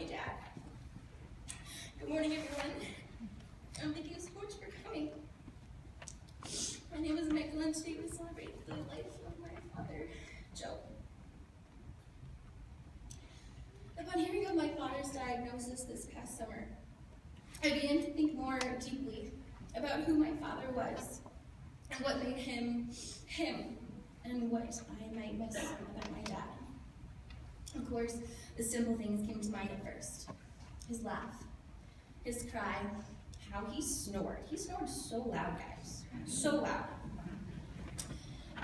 my dad. Good morning, everyone. Thank you so much for coming. My name is Michal, and today we celebrate the life of my father, Joe. Upon hearing of my father's diagnosis this past summer, I began to think more deeply about who my father was and what made him him, and what I might miss about my dad. Of course, the simple things came to mind at first. His laugh, his cry, how he snored. He snored so loud, guys, so loud.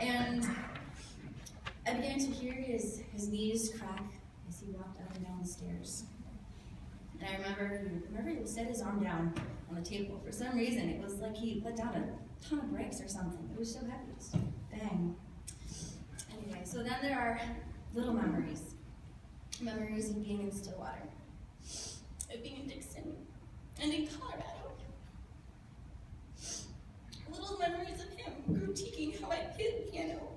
And I began to hear his knees crack as he walked up and down the stairs. And I remember he set his arm down on the table. For some reason, it was like he let down a ton of bricks or something. It was so heavy. Just bang. Anyway, so then there are little memories. Memories of being in Stillwater, of being in Dixon, and in Colorado. Little memories of him critiquing how I played the piano.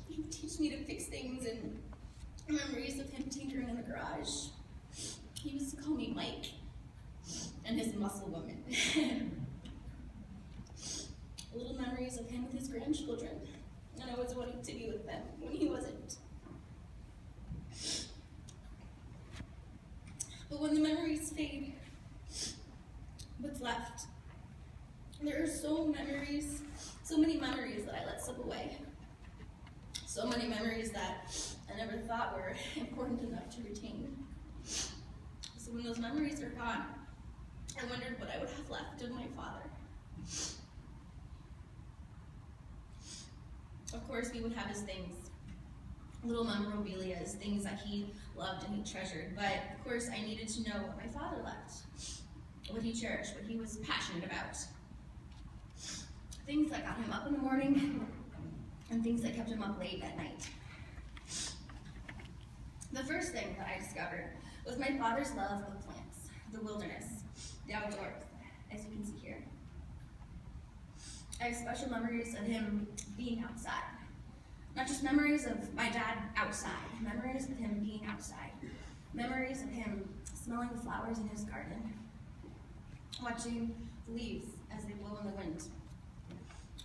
He would teach me to fix things, and memories of him tinkering in the garage. He used to call me Mike and his muscle woman. Little memories of him with his grandchildren, and I was wanting to be with them when he wasn't. But when the memories fade, what's left? There are so many memories that I let slip away. So many memories that I never thought were important enough to retain. So when those memories are gone, I wondered what I would have left of my father. Of course, we would have his things, little memorabilia, things that he loved and he treasured. But of course, I needed to know what my father left, what he cherished, what he was passionate about. Things that got him up in the morning, and things that kept him up late at night. The first thing that I discovered was my father's love of plants, the wilderness, the outdoors, as you can see here. I have special memories of him being outside. Not just memories of my dad outside, memories of him being outside. Memories of him smelling the flowers in his garden, watching the leaves as they blow in the wind,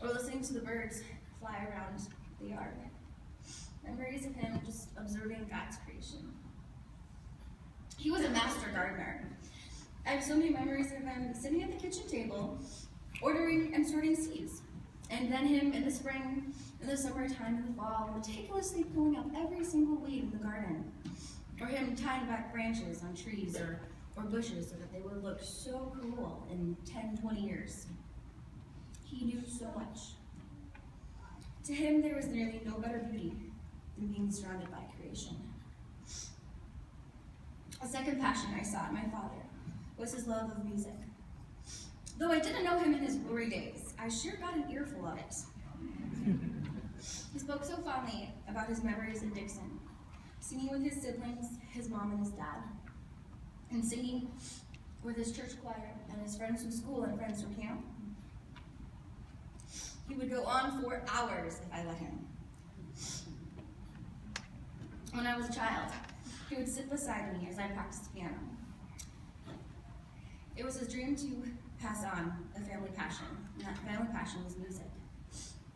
or listening to the birds fly around the yard. Memories of him just observing God's creation. He was a master gardener. I have so many memories of him sitting at the kitchen table, ordering and sorting seeds. And then him in the spring, in the summertime, in the fall, meticulously pulling up every single weed in the garden. Or him tying back branches on trees or bushes so that they would look so cool in 10, 20 years. He knew so much. To him, there was nearly no better beauty than being surrounded by creation. A second passion I saw in my father was his love of music. Though I didn't know him in his glory days, I sure got an earful of it. He spoke so fondly about his memories in Dixon, singing with his siblings, his mom and his dad, and singing with his church choir and his friends from school and friends from camp. He would go on for hours if I let him. When I was a child, he would sit beside me as I practiced piano. It was his dream to pass on a family passion, and that family passion was music.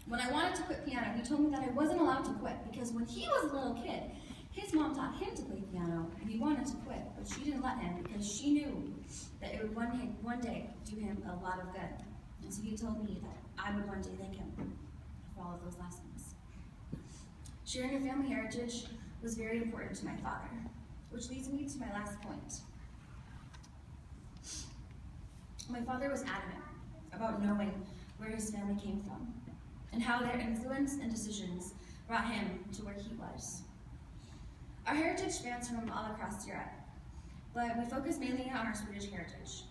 When I wanted to quit piano, he told me that I wasn't allowed to quit because when he was a little kid, his mom taught him to play piano, and he wanted to quit, but she didn't let him because she knew that it would one day do him a lot of good. And so he told me that I would one day thank him for all of those lessons. Sharing a family heritage was very important to my father, which leads me to my last point. My father was adamant about knowing where his family came from and how their influence and decisions brought him to where he was. Our heritage spans from all across Europe, but we focus mainly on our Swedish heritage.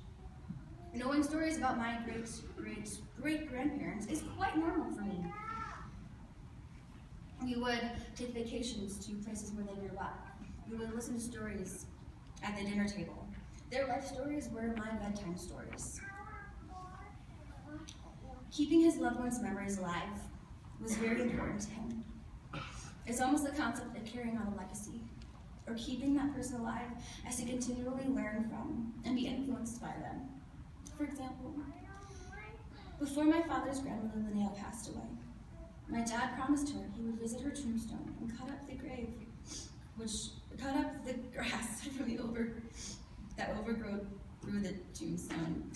Knowing stories about my great-great-grandparents is quite normal for me. We would take vacations to places where they grew up. We would listen to stories at the dinner table. Their life stories were my bedtime stories. Keeping his loved ones' memories alive was very important to him. It's almost the concept of carrying on a legacy. or keeping that person alive as to continually learn from and be influenced by them. For example, before my father's grandmother Linnea passed away, my dad promised her he would visit her tombstone and cut up the grass that overgrew through the tombstone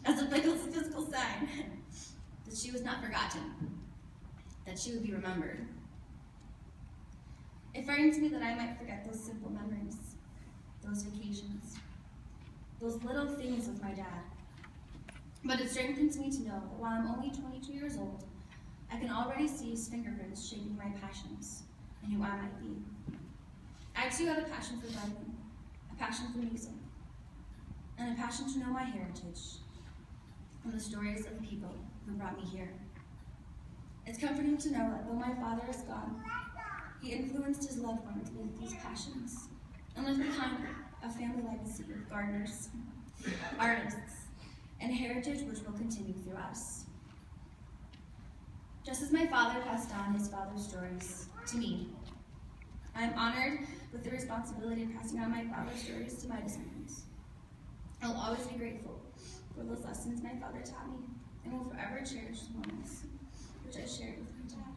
as a physical sign that she was not forgotten, that she would be remembered. It frightens me that I might forget those simple memories, those occasions, those little things with my dad. But it strengthens me to know that while I'm only 22 years old, I can already see his fingerprints shaping my passions and who I might be. I too have a passion for writing, a passion for music, and a passion to know my heritage and the stories of the people who brought me here. It's comforting to know that though my father is gone, he influenced his loved ones with these passions and left behind a family legacy of gardeners, artists, and heritage which will continue through us. Just as my father passed on his father's stories to me, I am honored with the responsibility of passing on my father's stories to my descendants. I'll always be grateful for those lessons my father taught me and will forever cherish the moments which I shared with my dad.